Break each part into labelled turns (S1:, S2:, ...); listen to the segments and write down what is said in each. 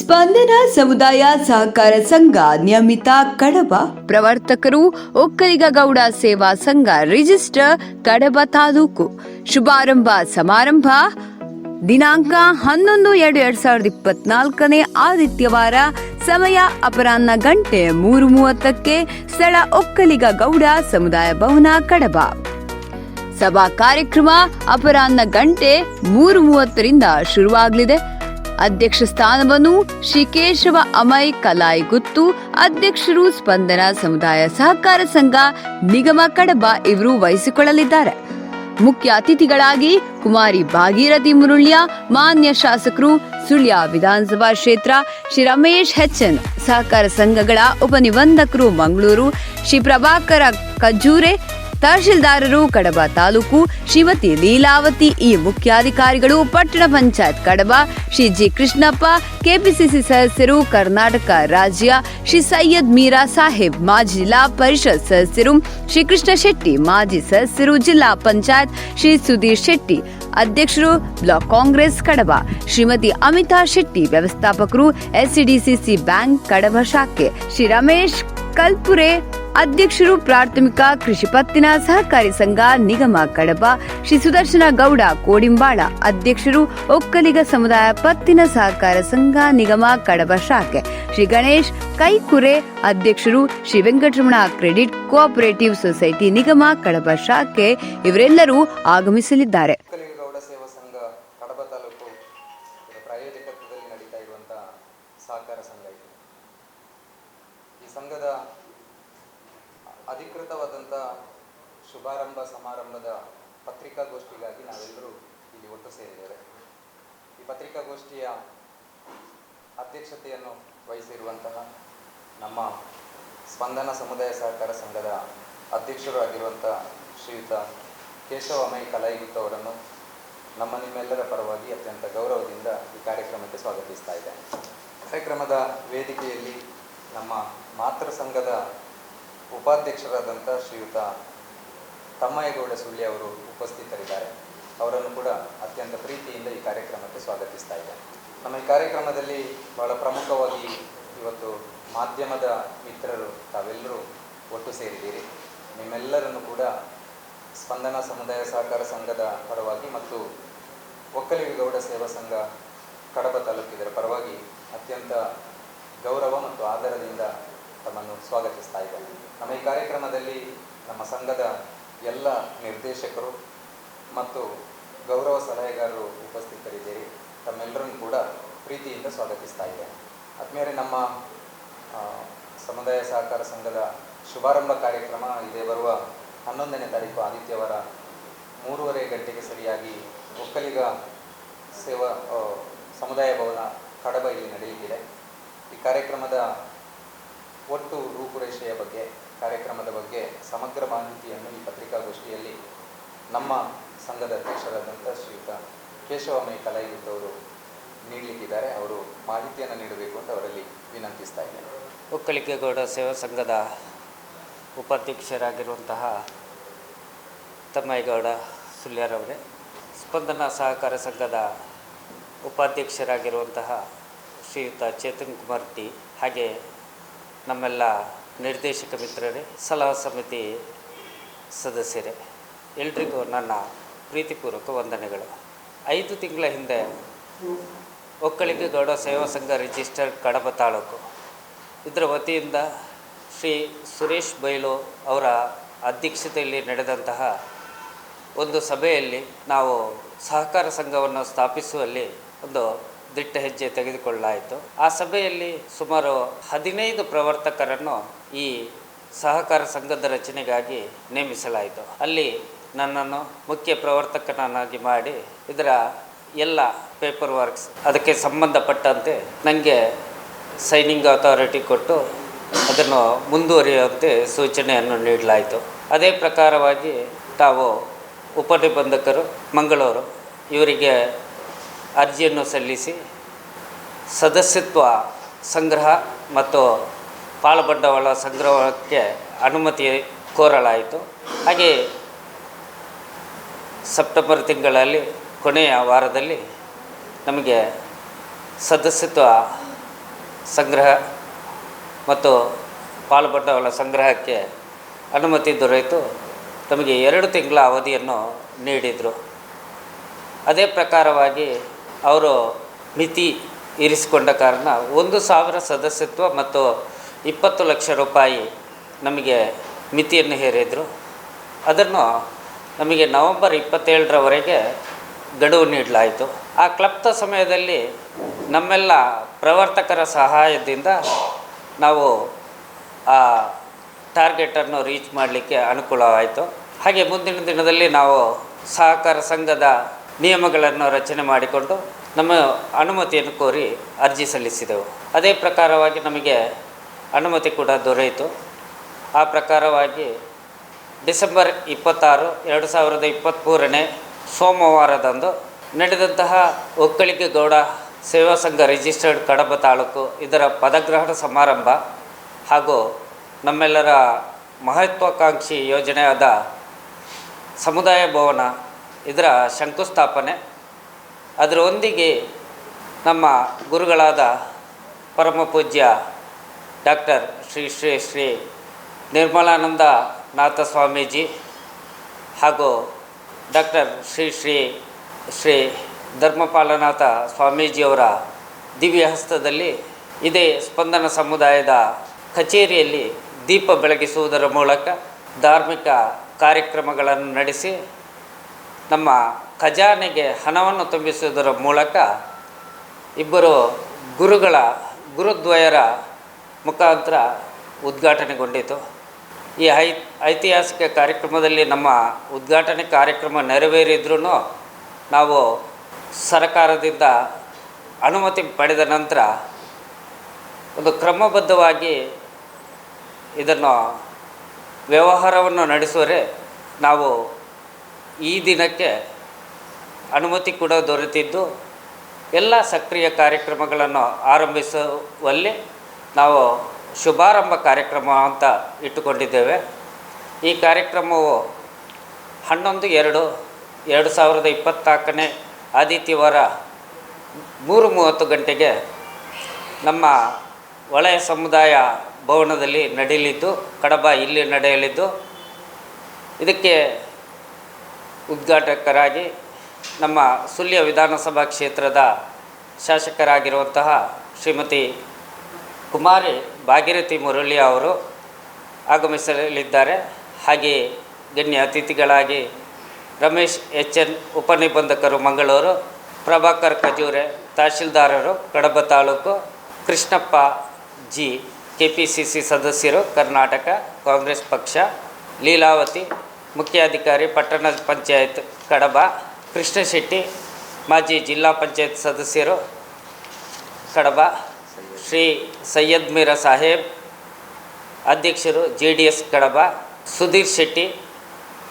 S1: ಸ್ಪಂದನ ಸಮುದಾಯ ಸಹಕಾರ ಸಂಘ ನಿಯಮಿತ ಕಡಬ ಪ್ರವರ್ತಕರು ಒಕ್ಕಲಿಗ ಗೌಡ ಸೇವಾ ಸಂಘ ರಿಜಿಸ್ಟರ್ ಕಡಬ ತಾಲೂಕು. ಶುಭಾರಂಭ ಸಮಾರಂಭ ದಿನಾಂಕ 11/2/2024 ಆದಿತ್ಯವಾರ. ಸಮಯ ಅಪರಾಹ್ನ ಗಂಟೆ 3:30ಕ್ಕೆ. ಸ್ಥಳ ಒಕ್ಕಲಿಗ ಗೌಡ ಸಮುದಾಯ ಭವನ ಕಡಬ. ಸಭಾ ಕಾರ್ಯಕ್ರಮ ಅಪರಾಹ್ನ ಗಂಟೆ 3:30ರಿಂದ ಶುರುವಾಗಲಿದೆ. ಅಧ್ಯಕ್ಷ ಸ್ಥಾನವನ್ನು ಶ್ರೀ ಕೇಶವ ಅಮೈ ಕಲಾಯಿಗುತ್ತು, ಅಧ್ಯಕ್ಷರು ಸ್ಪಂದನ ಸಮುದಾಯ ಸಹಕಾರ ಸಂಘ ನಿಗಮ ಕಡಬ ಇವರು ವಹಿಸಿಕೊಳ್ಳಲಿದ್ದಾರೆ. ಮುಖ್ಯ ಅತಿಥಿಗಳಾಗಿ ಕುಮಾರಿ ಭಾಗೀರಥಿ ಮುರುಳ್ಯ, ಮಾನ್ಯ ಶಾಸಕರು ಸುಳ್ಯ ವಿಧಾನಸಭಾ ಕ್ಷೇತ್ರ ಶ್ರೀ ರಮೇಶ್ ಹೆಚ್ಎನ್, ಸಹಕಾರ ಸಂಘಗಳ ಉಪನಿಬಂಧಕರು ಮಂಗಳೂರು ಶ್ರೀ ಪ್ರಭಾಕರ ಕಜ್ಜೂರೆ, ತಹಶೀಲ್ದಾರರು ಕಡಬ ತಾಲೂಕು ಶ್ರೀಮತಿ ಲೀಲಾವತಿ ಇ, ಮುಖ್ಯಾಧಿಕಾರಿಗಳು ಪಟ್ಟಣ ಪಂಚಾಯತ್ ಕಡಬ ಶ್ರೀ ಜಿ ಕೃಷ್ಣಪ್ಪ, ಕೆಪಿಸಿಸಿ ಸದಸ್ಯರು ಕರ್ನಾಟಕ ರಾಜ್ಯ ಶ್ರೀ ಸೈಯದ್ ಮೀರಾ ಸಾಹೇಬ್, ಮಾಜಿ ಜಿಲ್ಲಾ ಪರಿಷತ್ ಸದಸ್ಯರು ಶ್ರೀ ಕೃಷ್ಣ ಶೆಟ್ಟಿ, ಮಾಜಿ ಸದಸ್ಯರು ಜಿಲ್ಲಾ ಪಂಚಾಯತ್ ಶ್ರೀ ಸುಧೀರ್ ಶೆಟ್ಟಿ, ಅಧ್ಯಕ್ಷರು ಬ್ಲಾಕ್ ಕಾಂಗ್ರೆಸ್ ಕಡಬ ಶ್ರೀಮತಿ ಅಮಿತಾ ಶೆಟ್ಟಿ, ವ್ಯವಸ್ಥಾಪಕರು ಎಸ್ಸಿಡಿಸಿಸಿ ಬ್ಯಾಂಕ್ ಕಡಬ ಶಾಖೆ ಶ್ರೀ ರಮೇಶ್ ಕಲ್ಪುರೆ, ಅಧ್ಯಕ್ಷರು ಪ್ರಾಥಮಿಕ ಕೃಷಿ ಪತ್ತಿನ ಸಹಕಾರಿ ಸಂಘ ನಿಗಮ ಕಡಬ ಶ್ರೀ ಸುದರ್ಶನ ಗೌಡ ಕೋಡಿಂಬಾಳ, ಅಧ್ಯಕ್ಷರು ಒಕ್ಕಲಿಗ ಸಮುದಾಯ ಪತ್ತಿನ ಸಹಕಾರ ಸಂಘ ನಿಗಮ ಕಡಬ ಶಾಖೆ ಶ್ರೀ ಗಣೇಶ್ ಕೈಕುರೆ, ಅಧ್ಯಕ್ಷರು Shri Venkataramana credit cooperative society ನಿಗಮ ಕಡಬ ಶಾಖೆ ಇವರೆಲ್ಲರೂ ಆಗಮಿಸಲಿದ್ದಾರೆ.
S2: ಸಂಘದ ಅಧಿಕೃತವಾದಂಥ ಶುಭಾರಂಭ ಸಮಾರಂಭದ ಪತ್ರಿಕಾಗೋಷ್ಠಿಗಾಗಿ ನಾವೆಲ್ಲರೂ ಇಲ್ಲಿ ಒಟ್ಟು ಸೇರಿದ್ದೇವೆ. ಈ ಪತ್ರಿಕಾಗೋಷ್ಠಿಯ ಅಧ್ಯಕ್ಷತೆಯನ್ನು ವಹಿಸಿರುವಂತಹ ನಮ್ಮ ಸ್ಪಂದನ ಸಮುದಾಯ ಸಹಕಾರ ಸಂಘದ ಅಧ್ಯಕ್ಷರು ಆಗಿರುವಂಥ ಶ್ರೀಯುತ ಕೇಶವ ಅಮೈ ಕಲಾಯಿಗುತ್ತು ಅವರನ್ನು ನಿಮ್ಮೆಲ್ಲರ ಪರವಾಗಿ ಅತ್ಯಂತ ಗೌರವದಿಂದ ಈ ಕಾರ್ಯಕ್ರಮಕ್ಕೆ ಸ್ವಾಗತಿಸ್ತಾ ಇದೆ. ಕಾರ್ಯಕ್ರಮದ ವೇದಿಕೆಯಲ್ಲಿ ನಮ್ಮ ಮಾತೃ ಸಂಘದ ಉಪಾಧ್ಯಕ್ಷರಾದಂಥ ಶ್ರೀಯುತ ತಮ್ಮಯ್ಯಗೌಡ ಸುಳ್ಳಿ ಅವರು ಉಪಸ್ಥಿತರಿದ್ದಾರೆ. ಅವರನ್ನು ಕೂಡ ಅತ್ಯಂತ ಪ್ರೀತಿಯಿಂದ ಈ ಕಾರ್ಯಕ್ರಮಕ್ಕೆ ಸ್ವಾಗತಿಸ್ತಾ ಇದೆ. ನಮ್ಮ ಈ ಕಾರ್ಯಕ್ರಮದಲ್ಲಿ ಬಹಳ ಪ್ರಮುಖವಾಗಿ ಇವತ್ತು ಮಾಧ್ಯಮದ ಮಿತ್ರರು ತಾವೆಲ್ಲರೂ ಒಟ್ಟು ಸೇರಿದ್ದೀರಿ. ನಿಮ್ಮೆಲ್ಲರನ್ನು ಕೂಡ ಸ್ಪಂದನ ಸಮುದಾಯ ಸಹಕಾರ ಸಂಘದ ಪರವಾಗಿ ಮತ್ತು ಒಕ್ಕಲಿಗ ಗೌಡ ಸೇವಾ ಸಂಘ ಕಡಬ ತಾಲೂಕಿದರ ಪರವಾಗಿ ಅತ್ಯಂತ ಗೌರವ ಮತ್ತು ಆದರದಿಂದ ತಮ್ಮನ್ನು ಸ್ವಾಗತಿಸ್ತಾ ಇದ್ದಾರೆ. ನಮ್ಮ ಈ ಕಾರ್ಯಕ್ರಮದಲ್ಲಿ ನಮ್ಮ ಸಂಘದ ಎಲ್ಲ ನಿರ್ದೇಶಕರು ಮತ್ತು ಗೌರವ ಸಲಹೆಗಾರರು ಉಪಸ್ಥಿತರಿದ್ದೀರಿ. ತಮ್ಮೆಲ್ಲರನ್ನು ಕೂಡ ಪ್ರೀತಿಯಿಂದ ಸ್ವಾಗತಿಸ್ತಾ ಇದ್ದಾರೆ. ಆದ್ಮೇಲೆ ನಮ್ಮ ಸಮುದಾಯ ಸಹಕಾರ ಸಂಘದ ಶುಭಾರಂಭ ಕಾರ್ಯಕ್ರಮ ಇದೇ ಬರುವ 11ನೇ ತಾರೀಕು ಆದಿತ್ಯವಾರ 3:30 ಗಂಟೆಗೆ ಸರಿಯಾಗಿ ಒಕ್ಕಲಿಗ ಸೇವಾ ಸಮುದಾಯ ಭವನ ಕಡಬ ಇಲ್ಲಿ ನಡೆಯಲಿದೆ. ಈ ಕಾರ್ಯಕ್ರಮದ ಒಟ್ಟು ರೂಪುರೇಷೆಯ ಬಗ್ಗೆ, ಕಾರ್ಯಕ್ರಮದ ಬಗ್ಗೆ ಸಮಗ್ರ ಮಾಹಿತಿಯನ್ನು ಈ ಪತ್ರಿಕಾಗೋಷ್ಠಿಯಲ್ಲಿ ನಮ್ಮ ಸಂಘದ ಅಧ್ಯಕ್ಷರಾದಂಥ ಶ್ರೀಯುತ ಕೇಶವ ಅಮೈ ಕಲಾಯಿಗುತ್ತು ಅವರು ನೀಡಲಿಕ್ಕಿದ್ದಾರೆ. ಅವರು ಮಾಹಿತಿಯನ್ನು ನೀಡಬೇಕು ಅಂತ ಅವರಲ್ಲಿ ವಿನಂತಿಸ್ತಾ ಇದ್ದೇನೆ.
S3: ಒಕ್ಕಲಿಗ ಗೌಡ ಸೇವಾ ಸಂಘದ ಉಪಾಧ್ಯಕ್ಷರಾಗಿರುವಂತಹ ತಮ್ಮಯ್ಯಗೌಡ ಸುಳ್ಯರವರೇ, ಸ್ಪಂದನ ಸಹಕಾರ ಸಂಘದ ಉಪಾಧ್ಯಕ್ಷರಾಗಿರುವಂತಹ ಶ್ರೀಯುತ ಚೇತನ್ ಕುಮಾರ್ ಟಿ, ಹಾಗೆ ನಮ್ಮೆಲ್ಲ ನಿರ್ದೇಶಕ ಮಿತ್ರರೇ, ಸಲಹಾ ಸಮಿತಿ ಸದಸ್ಯರೇ, ಎಲ್ರಿಗೂ ನನ್ನ ಪ್ರೀತಿಪೂರ್ವಕ ವಂದನೆಗಳು. 5 ತಿಂಗಳ ಹಿಂದೆ ಒಕ್ಕಲಿಗ ಗೌಡ ಸೇವಾ ಸಂಘ ರಿಜಿಸ್ಟರ್ ಕಡಬ ತಾಲೂಕು ಇದರ ವತಿಯಿಂದ ಶ್ರೀ ಸುರೇಶ್ ಬೈಲು ಅವರ ಅಧ್ಯಕ್ಷತೆಯಲ್ಲಿ ನಡೆದಂತಹ ಒಂದು ಸಭೆಯಲ್ಲಿ ನಾವು ಸಹಕಾರ ಸಂಘವನ್ನು ಸ್ಥಾಪಿಸುವಲ್ಲಿ ಒಂದು ದಿಟ್ಟ ಹೆಜ್ಜೆ ತೆಗೆದುಕೊಳ್ಳಲಾಯಿತು. ಆ ಸಭೆಯಲ್ಲಿ ಸುಮಾರು 15 ಪ್ರವರ್ತಕರನ್ನು ಈ ಸಹಕಾರ ಸಂಘದ ರಚನೆಗಾಗಿ ನೇಮಿಸಲಾಯಿತು. ಅಲ್ಲಿ ನನ್ನನ್ನು ಮುಖ್ಯ ಪ್ರವರ್ತಕನನ್ನಾಗಿ ಮಾಡಿ ಇದರ ಎಲ್ಲ ಪೇಪರ್ ವರ್ಕ್ಸ್ ಅದಕ್ಕೆ ಸಂಬಂಧಪಟ್ಟಂತೆ ನನಗೆ ಸೈನಿಂಗ್ ಅಥಾರಿಟಿ ಕೊಟ್ಟು ಅದನ್ನು ಮುಂದುವರಿಯುವಂತೆ ಸೂಚನೆಯನ್ನು ನೀಡಲಾಯಿತು. ಅದೇ ಪ್ರಕಾರವಾಗಿ ತಾವು ಉಪನಿಬಂಧಕರು ಮಂಗಳೂರು ಇವರಿಗೆ ಅರ್ಜಿಯನ್ನು ಸಲ್ಲಿಸಿ ಸದಸ್ಯತ್ವ ಸಂಗ್ರಹ ಮತ್ತು ಪಾಲುಬಂಡವಾಳ ಸಂಗ್ರಹಕ್ಕೆ ಅನುಮತಿ ಕೋರಲಾಯಿತು. ಹಾಗೆ ಸೆಪ್ಟೆಂಬರ್ ತಿಂಗಳಲ್ಲಿ ಕೊನೆಯ ವಾರದಲ್ಲಿ ನಮಗೆ ಸದಸ್ಯತ್ವ ಸಂಗ್ರಹ ಮತ್ತು ಪಾಲುಬಂಡವಾಳ ಸಂಗ್ರಹಕ್ಕೆ ಅನುಮತಿ ದೊರೆಯಿತು. ನಮಗೆ 2 ತಿಂಗಳ ಅವಧಿಯನ್ನು ನೀಡಿದರು. ಅದೇ ಪ್ರಕಾರವಾಗಿ ಅವರು ಮಿತಿ ಇರಿಸಿಕೊಂಡ ಕಾರಣ 1,000 ಸದಸ್ಯತ್ವ ಮತ್ತು 20 ಲಕ್ಷ ರೂಪಾಯಿ ನಮಗೆ ಮಿತಿಯನ್ನು ಹೇರಿದರು. ಅದನ್ನು ನಮಗೆ ನವೆಂಬರ್ 27ರವರೆಗೆ ಗಡುವು ನೀಡಲಾಯಿತು. ಆ ಕ್ಲಪ್ತ ಸಮಯದಲ್ಲಿ ನಮ್ಮೆಲ್ಲ ಪ್ರವರ್ತಕರ ಸಹಾಯದಿಂದ ನಾವು ಆ ಟಾರ್ಗೆಟನ್ನು ರೀಚ್ ಮಾಡಲಿಕ್ಕೆ ಅನುಕೂಲವಾಯಿತು. ಹಾಗೆ ಮುಂದಿನ ದಿನದಲ್ಲಿ ನಾವು ಸಹಕಾರ ಸಂಘದ ನಿಯಮಗಳನ್ನು ರಚನೆ ಮಾಡಿಕೊಂಡು ನಮ್ಮ ಅನುಮತಿಯನ್ನು ಕೋರಿ ಅರ್ಜಿ ಸಲ್ಲಿಸಿದೆವು. ಅದೇ ಪ್ರಕಾರವಾಗಿ ನಮಗೆ ಅನುಮತಿ ಕೂಡ ದೊರೆಯಿತು. ಆ ಪ್ರಕಾರವಾಗಿ ಡಿಸೆಂಬರ್ 26, 2023ನೇ ಸೋಮವಾರದಂದು ನಡೆದಂತಹ ಒಕ್ಕಲಿಗ ಗೌಡ ಸೇವಾ ಸಂಘ ರಿಜಿಸ್ಟರ್ಡ್ ಕಡಬ ತಾಲೂಕು ಇದರ ಪದಗ್ರಹಣ ಸಮಾರಂಭ ಹಾಗೂ ನಮ್ಮೆಲ್ಲರ ಮಹತ್ವಾಕಾಂಕ್ಷಿ ಯೋಜನೆಯಾದ ಸಮುದಾಯ ಭವನ ಇದರ ಶಂಕುಸ್ಥಾಪನೆ, ಅದರೊಂದಿಗೆ ನಮ್ಮ ಗುರುಗಳಾದ ಪರಮ ಪೂಜ್ಯ ಡಾಕ್ಟರ್ ಶ್ರೀ ಶ್ರೀ ಶ್ರೀ ನಿರ್ಮಲಾನಂದ ನಾಥ ಸ್ವಾಮೀಜಿ ಹಾಗೂ ಡಾಕ್ಟರ್ ಶ್ರೀ ಶ್ರೀ ಶ್ರೀ ಧರ್ಮಪಾಲನಾಥ ಸ್ವಾಮೀಜಿಯವರ ದಿವ್ಯ ಹಸ್ತದಲ್ಲಿ ಇದೇ ಸ್ಪಂದನ ಸಮುದಾಯದ ಕಚೇರಿಯಲ್ಲಿ ದೀಪ ಬೆಳಗಿಸುವುದರ ಮೂಲಕ ಧಾರ್ಮಿಕ ಕಾರ್ಯಕ್ರಮಗಳನ್ನು ನಡೆಸಿ ನಮ್ಮ ಖಜಾನೆಗೆ ಹಣವನ್ನು ತುಂಬಿಸುವುದರ ಮೂಲಕ ಇಬ್ಬರು ಗುರುದ್ವಯರ ಮುಖಾಂತರ ಉದ್ಘಾಟನೆಗೊಂಡಿತು. ಈ ಐತಿಹಾಸಿಕ ಕಾರ್ಯಕ್ರಮದಲ್ಲಿ ನಮ್ಮ ಉದ್ಘಾಟನೆ ಕಾರ್ಯಕ್ರಮ ನೆರವೇರಿದ್ರೂ ನಾವು ಸರ್ಕಾರದಿಂದ ಅನುಮತಿ ಪಡೆದ ನಂತರ ಒಂದು ಕ್ರಮಬದ್ಧವಾಗಿ ಇದನ್ನು ವ್ಯವಹಾರವನ್ನು ನಡೆಸುವರೆ ನಾವು ಈ ದಿನಕ್ಕೆ ಅನುಮತಿ ಕೂಡ ದೊರೆತಿದ್ದು ಎಲ್ಲ ಸಕ್ರಿಯ ಕಾರ್ಯಕ್ರಮಗಳನ್ನು ಆರಂಭಿಸುವಲ್ಲಿ ನಾವು ಶುಭಾರಂಭ ಕಾರ್ಯಕ್ರಮ ಅಂತ ಇಟ್ಟುಕೊಂಡಿದ್ದೇವೆ. ಈ ಕಾರ್ಯಕ್ರಮವು 11/2/2024 ಆದಿತ್ಯವಾರ 3:30 ಗಂಟೆಗೆ ನಮ್ಮ ವಲಯ ಸಮುದಾಯ ಭವನದಲ್ಲಿ ನಡೆಯಲಿದ್ದು, ಕಡಬ ಇಲ್ಲಿ ನಡೆಯಲಿದ್ದು, ಇದಕ್ಕೆ ಉದ್ಘಾಟಕರಾಗಿ ನಮ್ಮ ಸುಳ್ಯ ವಿಧಾನಸಭಾ ಕ್ಷೇತ್ರದ ಶಾಸಕರಾಗಿರುವಂತಹ ಶ್ರೀಮತಿ ಕುಮಾರಿ ಭಾಗೀರಥಿ ಮುರಳಿ ಅವರು ಆಗಮಿಸಲಿದ್ದಾರೆ. ಹಾಗೆ ಗಣ್ಯ ಅತಿಥಿಗಳಾಗಿ Ramesh HN ಉಪನಿಬಂಧಕರು Mangaluru, Prabhakar Khajure ತಹಶೀಲ್ದಾರರು Kadaba taluk, Krishnappa G KPCC ಸದಸ್ಯರು ಕರ್ನಾಟಕ ಕಾಂಗ್ರೆಸ್ ಪಕ್ಷ, ಲೀಲಾವತಿ ಮುಖ್ಯಾಧಿಕಾರಿ ಪಟ್ಟಣ ಪಂಚಾಯತ್ ಕಡಬ, ಕೃಷ್ಣ ಶೆಟ್ಟಿ ಮಾಜಿ ಜಿಲ್ಲಾ ಪಂಚಾಯತ್ ಸದಸ್ಯರು ಕಡಬ, ಶ್ರೀ ಸೈಯದ್ ಮೀರಾ ಸಾಹೇಬ್ ಅಧ್ಯಕ್ಷರು JDS ಕಡಬ, ಸುಧೀರ್ ಶೆಟ್ಟಿ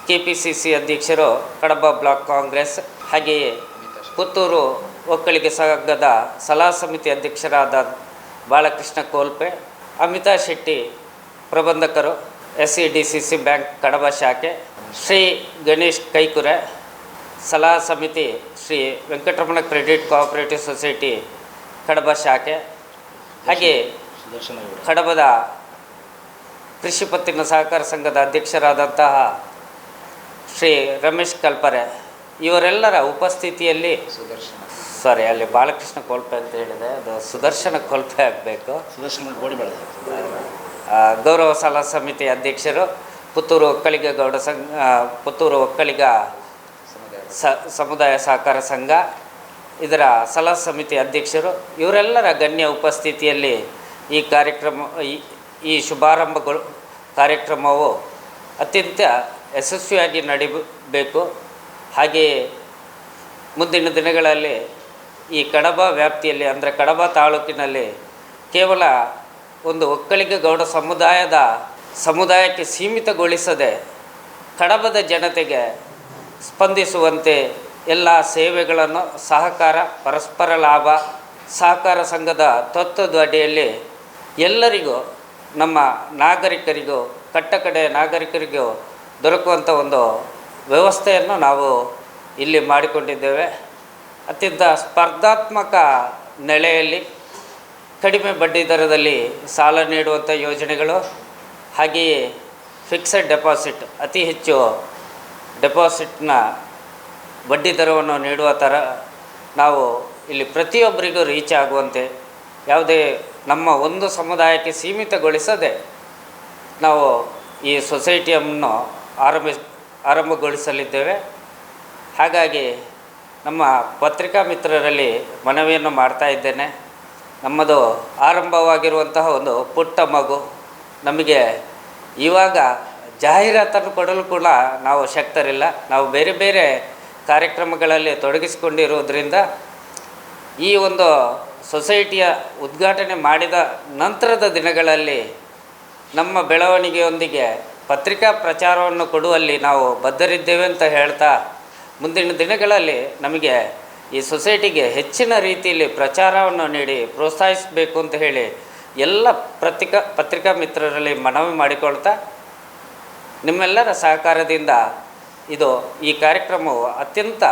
S3: KPCC ಅಧ್ಯಕ್ಷರು ಕಡಬ ಬ್ಲಾಕ್ ಕಾಂಗ್ರೆಸ್, ಹಾಗೆಯೇ ಪುತ್ತೂರು ಒಕ್ಕಲಿಗ ಸಂಘದ ಸಲಹಾ ಸಮಿತಿ ಅಧ್ಯಕ್ಷರಾದ ಬಾಲಕೃಷ್ಣ ಕೋಲ್ಪೆ, ಅಮಿತಾ ಶೆಟ್ಟಿ ಪ್ರಬಂಧಕರು SCDCC ಬ್ಯಾಂಕ್ ಕಡಬ ಶಾಖೆ, ಶ್ರೀ ಗಣೇಶ್ ಕೈಕುರೆ ಸಲಹಾ ಸಮಿತಿ Shri Venkataramana credit cooperative society Kadaba ಶಾಖೆ, ಹಾಗೆ ಕಡಬದ ಕೃಷಿ ಪತ್ತಿನ ಸಹಕಾರ ಸಂಘದ ಅಧ್ಯಕ್ಷರಾದಂತಹ ಶ್ರೀ ರಮೇಶ್ ಕಲ್ಪರೆ ಇವರೆಲ್ಲರ ಉಪಸ್ಥಿತಿಯಲ್ಲಿ ಅಲ್ಲಿ ಬಾಲಕೃಷ್ಣ ಕೋಲ್ಪೆ ಅಂತ ಹೇಳಿದೆ, ಅದು ಸುದರ್ಶನ ಕೋಲ್ಪೆ ಆಗಬೇಕು. ಗೌರವ ಸಲಹಾ ಸಮಿತಿ ಅಧ್ಯಕ್ಷರು ಪುತ್ತೂರು ಒಕ್ಕಲಿಗ ಗೌಡ ಸಂಘ, ಪುತ್ತೂರು ಒಕ್ಕಲಿಗ ಸಮುದಾಯ ಸಹಕಾರ ಸಂಘ ಇದರ ಸಲಹಾ ಸಮಿತಿ ಅಧ್ಯಕ್ಷರು ಇವರೆಲ್ಲರ ಗಣ್ಯ ಉಪಸ್ಥಿತಿಯಲ್ಲಿ ಈ ಈ ಶುಭಾರಂಭಗಳು ಕಾರ್ಯಕ್ರಮವು ಅತ್ಯಂತ ಯಶಸ್ವಿಯಾಗಿ ನಡಿಬೇಕು. ಹಾಗೆಯೇ ಮುಂದಿನ ದಿನಗಳಲ್ಲಿ ಈ ಕಡಬ ವ್ಯಾಪ್ತಿಯಲ್ಲಿ ಅಂದರೆ ಕಡಬ ತಾಲೂಕಿನಲ್ಲಿ ಕೇವಲ ಒಂದು ಒಕ್ಕಲಿಗ ಗೌಡ ಸಮುದಾಯಕ್ಕೆ ಸೀಮಿತಗೊಳಿಸದೆ ಕಡಬದ ಜನತೆಗೆ ಸ್ಪಂದಿಸುವಂತೆ ಎಲ್ಲ ಸೇವೆಗಳನ್ನು ಸಹಕಾರ, ಪರಸ್ಪರ ಲಾಭ, ಸಹಕಾರ ಸಂಘದ ತತ್ವದ ಅಡಿಯಲ್ಲಿ ಎಲ್ಲರಿಗೂ ನಮ್ಮ ನಾಗರಿಕರಿಗೂ ಕಟ್ಟಕಡೆಯ ನಾಗರಿಕರಿಗೂ ದೊರಕುವಂಥ ಒಂದು ವ್ಯವಸ್ಥೆಯನ್ನು ನಾವು ಇಲ್ಲಿ ಮಾಡಿಕೊಂಡಿದ್ದೇವೆ. ಅತ್ಯಂತ ಸ್ಪರ್ಧಾತ್ಮಕ ನೆಲೆಯಲ್ಲಿ ಕಡಿಮೆ ಬಡ್ಡಿ ದರದಲ್ಲಿ ಸಾಲ ನೀಡುವಂಥ ಯೋಜನೆಗಳು, ಹಾಗೆಯೇ ಫಿಕ್ಸೆಡ್ ಡೆಪಾಸಿಟ್ ಅತಿ ಹೆಚ್ಚು ಡೆಪಾಸಿಟ್ನ ಬಡ್ಡಿ ದರವನ್ನು ನೀಡುವ ಥರ ನಾವು ಇಲ್ಲಿ ಪ್ರತಿಯೊಬ್ಬರಿಗೂ ರೀಚ್ ಆಗುವಂತೆ ಯಾವುದೇ ನಮ್ಮ ಒಂದು ಸಮುದಾಯಕ್ಕೆ ಸೀಮಿತಗೊಳಿಸದೆ ನಾವು ಈ ಸೊಸೈಟಿಯನ್ನು ಆರಂಭಗೊಳಿಸಲಿದ್ದೇವೆ. ಹಾಗಾಗಿ ನಮ್ಮ ಪತ್ರಿಕಾ ಮಿತ್ರರಲ್ಲಿ ಮನವಿಯನ್ನು ಮಾಡ್ತಾ ಇದ್ದೇನೆ. ನಮ್ಮದು ಆರಂಭವಾಗಿರುವಂತಹ ಒಂದು ಪುಟ್ಟ ಮಗು, ನಮಗೆ ಇವಾಗ ಜಾಹೀರಾತನ್ನು ಕೊಡಲು ಕೂಡ ನಾವು ಶಕ್ತರಿಲ್ಲ. ನಾವು ಬೇರೆ ಬೇರೆ ಕಾರ್ಯಕ್ರಮಗಳಲ್ಲಿ ತೊಡಗಿಸಿಕೊಂಡಿರುವುದರಿಂದ ಈ ಒಂದು ಸೊಸೈಟಿಯ ಉದ್ಘಾಟನೆ ಮಾಡಿದ ನಂತರದ ದಿನಗಳಲ್ಲಿ ನಮ್ಮ ಬೆಳವಣಿಗೆಯೊಂದಿಗೆ ಪತ್ರಿಕಾ ಪ್ರಚಾರವನ್ನು ಕೊಡುವಲ್ಲಿ ನಾವು ಬದ್ಧರಿದ್ದೇವೆ ಅಂತ ಹೇಳ್ತಾ, ಮುಂದಿನ ದಿನಗಳಲ್ಲಿ ನಮಗೆ ಈ ಸೊಸೈಟಿಗೆ ಹೆಚ್ಚಿನ ರೀತಿಯಲ್ಲಿ ಪ್ರಚಾರವನ್ನು ನೀಡಿ ಪ್ರೋತ್ಸಾಹಿಸಬೇಕು ಅಂತ ಹೇಳಿ ಎಲ್ಲ ಪತ್ರಿಕಾ ಮಿತ್ರರಲ್ಲಿ ಮನವಿ ಮಾಡಿಕೊಳ್ತಾ, ನಿಮ್ಮೆಲ್ಲರ ಸಹಕಾರದಿಂದ ಈ ಕಾರ್ಯಕ್ರಮವು ಅತ್ಯಂತ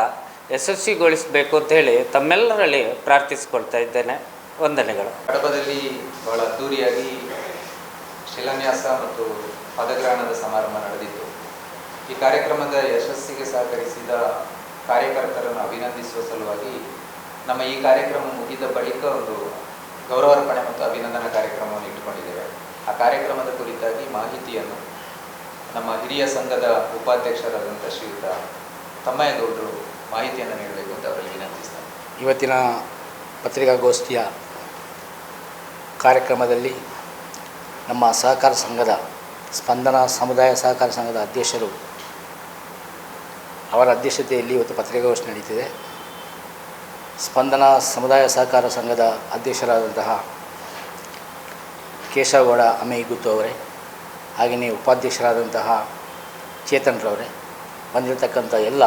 S3: ಯಶಸ್ವಿಗೊಳಿಸಬೇಕು ಅಂತ ಹೇಳಿ ತಮ್ಮೆಲ್ಲರಲ್ಲಿ ಪ್ರಾರ್ಥಿಸಿಕೊಳ್ತಾ ಇದ್ದೇನೆ. ವಂದನೆಗಳು.
S2: ಕಡಬದಲ್ಲಿ ಬಹಳ ಅದ್ದೂರಿಯಾಗಿ ಶಿಲಾನ್ಯಾಸ ಮತ್ತು ಪದಗ್ರಹಣದ ಸಮಾರಂಭ ನಡೆದಿತ್ತು. ಈ ಕಾರ್ಯಕ್ರಮದ ಯಶಸ್ಸಿಗೆ ಸಹಕರಿಸಿದ ಕಾರ್ಯಕರ್ತರನ್ನು ಅಭಿನಂದಿಸುವ ಸಲುವಾಗಿ ನಮ್ಮ ಈ ಕಾರ್ಯಕ್ರಮ ಮುಗಿದ ಬಳಿಕ ಒಂದು ಗೌರವಾರ್ಪಣೆ ಮತ್ತು ಅಭಿನಂದನಾ ಕಾರ್ಯಕ್ರಮವನ್ನು ಇಟ್ಟುಕೊಂಡಿದ್ದೇವೆ. ಆ ಕಾರ್ಯಕ್ರಮದ ಕುರಿತಾಗಿ ಮಾಹಿತಿಯನ್ನು ನಮ್ಮ ಹಿರಿಯ ಸಂಘದ ಉಪಾಧ್ಯಕ್ಷರಾದಂಥ ಶ್ರೀಯುತ ತಮ್ಮಯ್ಯಗೌಡರು ಮಾಹಿತಿಯನ್ನು ನೀಡಬೇಕು ಅಂತ ಅವರಿಗೆ ವಿನಂತಿಸ್ತಾರೆ.
S4: ಇವತ್ತಿನ ಪತ್ರಿಕಾಗೋಷ್ಠಿಯ ಕಾರ್ಯಕ್ರಮದಲ್ಲಿ ನಮ್ಮ ಸಹಕಾರ ಸಂಘದ ಸ್ಪಂದನ ಸಮುದಾಯ ಸಹಕಾರ ಸಂಘದ ಅಧ್ಯಕ್ಷರು ಅವರ ಅಧ್ಯಕ್ಷತೆಯಲ್ಲಿ ಇವತ್ತು ಪತ್ರಿಕಾಗೋಷ್ಠಿ ನಡೀತಿದೆ. ಸ್ಪಂದನ ಸಮುದಾಯ ಸಹಕಾರ ಸಂಘದ ಅಧ್ಯಕ್ಷರಾದಂತಹ ಕೇಶವಗೌಡ ಅಮೇಗುತ್ತು ಅವರೇ, ಹಾಗೆಯೇ ಉಪಾಧ್ಯಕ್ಷರಾದಂತಹ ಚೇತನ್ರವರೇ, ಬಂದಿರತಕ್ಕಂಥ ಎಲ್ಲ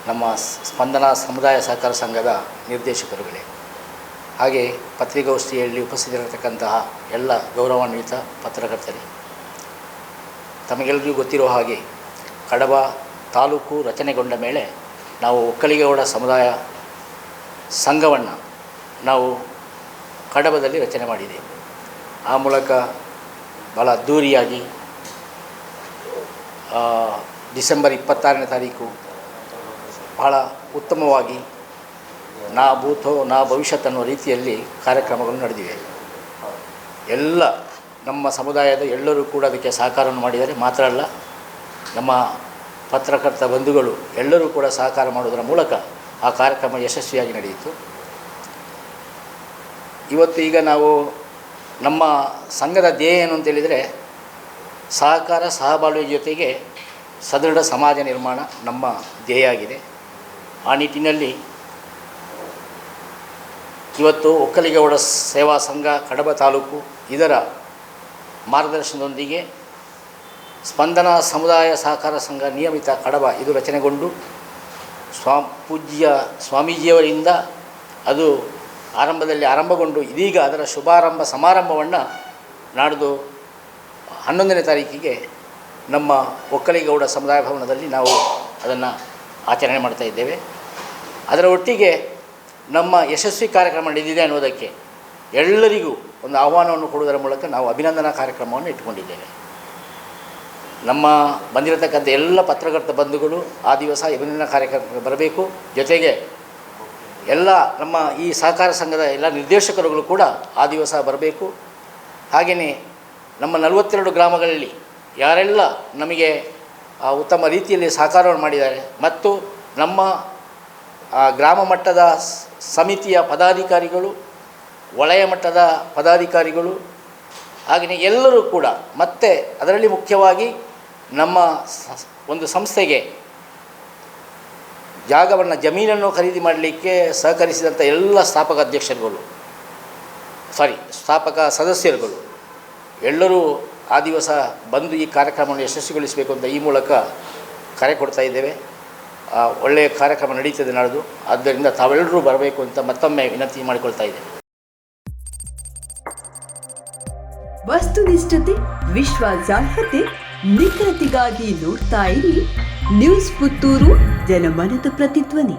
S4: ನಮ್ಮ ಸ್ಪಂದನ ಸಮುದಾಯ ಸಹಕಾರ ಸಂಘದ ನಿರ್ದೇಶಕರುಗಳೇ, ಹಾಗೆ ಪತ್ರಿಕಾಗೋಷ್ಠಿಯಲ್ಲಿ ಉಪಸ್ಥಿತರಿರತಕ್ಕಂತಹ ಎಲ್ಲ ಗೌರವಾನ್ವಿತ ಪತ್ರಕರ್ತರೇ, ತಮಗೆಲ್ಲರಿಗೂ ಗೊತ್ತಿರೋ ಹಾಗೆ ಕಡಬ ತಾಲೂಕು ರಚನೆಗೊಂಡ ಮೇಲೆ ನಾವು ಒಕ್ಕಲಿಗೌಡ ಸಮುದಾಯ ಸಂಘವನ್ನು ನಾವು ಕಡಬದಲ್ಲಿ ರಚನೆ ಮಾಡಿದ್ದೇವೆ. ಆ ಮೂಲಕ ಭಾಳ ಅದ್ಧೂರಿಯಾಗಿ ಡಿಸೆಂಬರ್ 26ನೇ ತಾರೀಕು ಬಹಳ ಉತ್ತಮವಾಗಿ ನಾ ಭೂತೋ ನಾ ಭವಿಷ್ಯತ್ ಅನ್ನುವ ರೀತಿಯಲ್ಲಿ ಕಾರ್ಯಕ್ರಮಗಳು ನಡೆದಿವೆ. ಎಲ್ಲ ನಮ್ಮ ಸಮುದಾಯದ ಎಲ್ಲರೂ ಕೂಡ ಅದಕ್ಕೆ ಸಹಕಾರವನ್ನು ಮಾಡಿದ್ದಾರೆ. ಮಾತ್ರ ಅಲ್ಲ, ನಮ್ಮ ಪತ್ರಕರ್ತ ಬಂಧುಗಳು ಎಲ್ಲರೂ ಕೂಡ ಸಹಕಾರ ಮಾಡುವುದರ ಮೂಲಕ ಆ ಕಾರ್ಯಕ್ರಮ ಯಶಸ್ವಿಯಾಗಿ ನಡೆಯಿತು. ಇವತ್ತು ಈಗ ನಾವು ನಮ್ಮ ಸಂಘದ ಧ್ಯೇಯ ಏನು ಅಂತೇಳಿದರೆ, ಸಹಕಾರ ಸಹಬಾಳ್ವೆ ಜೊತೆಗೆ ಸದೃಢ ಸಮಾಜ ನಿರ್ಮಾಣ ನಮ್ಮ ಧ್ಯೇಯ ಆಗಿದೆ. ಆ ನಿಟ್ಟಿನಲ್ಲಿ ಇವತ್ತು ಒಕ್ಕಲಿಗೌಡ ಸೇವಾ ಸಂಘ ಕಡಬ ತಾಲೂಕು ಇದರ ಮಾರ್ಗದರ್ಶನದೊಂದಿಗೆ ಸ್ಪಂದನ ಸಮುದಾಯ ಸಹಕಾರ ಸಂಘ ನಿಯಮಿತ ಕಡಬ ಇದು ರಚನೆಗೊಂಡು ಪೂಜ್ಯ ಸ್ವಾಮೀಜಿಯವರಿಂದ ಅದು ಆರಂಭಗೊಂಡು ಇದೀಗ ಅದರ ಶುಭಾರಂಭ ಸಮಾರಂಭವನ್ನು ನಾಡ್ದು 11ನೇ ತಾರೀಕಿಗೆ ನಮ್ಮ ಒಕ್ಕಲಿಗೌಡ ಸಮುದಾಯ ಭವನದಲ್ಲಿ ನಾವು ಅದನ್ನು ಆಚರಣೆ ಮಾಡ್ತಾ ಇದ್ದೇವೆ. ಅದರ ಒಟ್ಟಿಗೆ ನಮ್ಮ ಯಶಸ್ವಿ ಕಾರ್ಯಕ್ರಮ ನಡೆದಿದೆ ಅನ್ನೋದಕ್ಕೆ ಎಲ್ಲರಿಗೂ ಒಂದು ಆಹ್ವಾನವನ್ನು ಕೊಡುವುದರ ಮೂಲಕ ನಾವು ಅಭಿನಂದನಾ ಕಾರ್ಯಕ್ರಮವನ್ನು ಇಟ್ಟುಕೊಂಡಿದ್ದೇವೆ. ನಮ್ಮ ಬಂದಿರತಕ್ಕಂಥ ಎಲ್ಲ ಪತ್ರಕರ್ತ ಬಂಧುಗಳು ಆ ದಿವಸ ಅಭಿನಂದನಾ ಕಾರ್ಯಕ್ರಮಕ್ಕೆ ಬರಬೇಕು. ಜೊತೆಗೆ ಎಲ್ಲ ನಮ್ಮ ಈ ಸಹಕಾರ ಸಂಘದ ಎಲ್ಲ ನಿರ್ದೇಶಕರುಗಳು ಕೂಡ ಆ ದಿವಸ ಬರಬೇಕು. ಹಾಗೆಯೇ ನಮ್ಮ 42 ಗ್ರಾಮಗಳಲ್ಲಿ ಯಾರೆಲ್ಲ ನಮಗೆ ಉತ್ತಮ ರೀತಿಯಲ್ಲಿ ಸಹಕಾರವನ್ನು ಮಾಡಿದ್ದಾರೆ ಮತ್ತು ನಮ್ಮ ಗ್ರಾಮ ಮಟ್ಟದ ಸಮಿತಿಯ ಪದಾಧಿಕಾರಿಗಳು, ವಲಯ ಮಟ್ಟದ ಪದಾಧಿಕಾರಿಗಳು, ಹಾಗೆಯೇ ಎಲ್ಲರೂ ಕೂಡ, ಮತ್ತು ಅದರಲ್ಲಿ ಮುಖ್ಯವಾಗಿ ನಮ್ಮ ಒಂದು ಸಂಸ್ಥೆಗೆ ಜಮೀನನ್ನು ಖರೀದಿ ಮಾಡಲಿಕ್ಕೆ ಸಹಕರಿಸಿದಂಥ ಎಲ್ಲ ಸ್ಥಾಪಕ ಸದಸ್ಯರುಗಳು ಎಲ್ಲರೂ ಆ ದಿವಸ ಬಂದು ಈ ಕಾರ್ಯಕ್ರಮವನ್ನು ಯಶಸ್ವಿಗೊಳಿಸಬೇಕು ಅಂತ ಈ ಮೂಲಕ ಕರೆ ಕೊಡ್ತಾ ಇದ್ದೇವೆ. ಒಳ್ಳೆಯ ಕಾರ್ಯಕ್ರಮ ನಡೀತದೆ ನಾಡ್ದು. ಆದ್ದರಿಂದ ತಾವೆಲ್ಲರೂ ಬರಬೇಕು ಅಂತ ಮತ್ತೊಮ್ಮೆ ವಿನಂತಿ ಮಾಡಿಕೊಳ್ತಾ ಇದ್ದೇವೆ.
S1: ವಸ್ತುನಿಷ್ಠತೆ, ವಿಶ್ವಾಸಾರ್ಹತೆ, ನಿಖರತೆಗಾಗಿ ನೋಡ್ತಾ ಇರಿ ನ್ಯೂಸ್ ಪುತ್ತೂರು, ಜನಮನದ ಪ್ರತಿಧ್ವನಿ.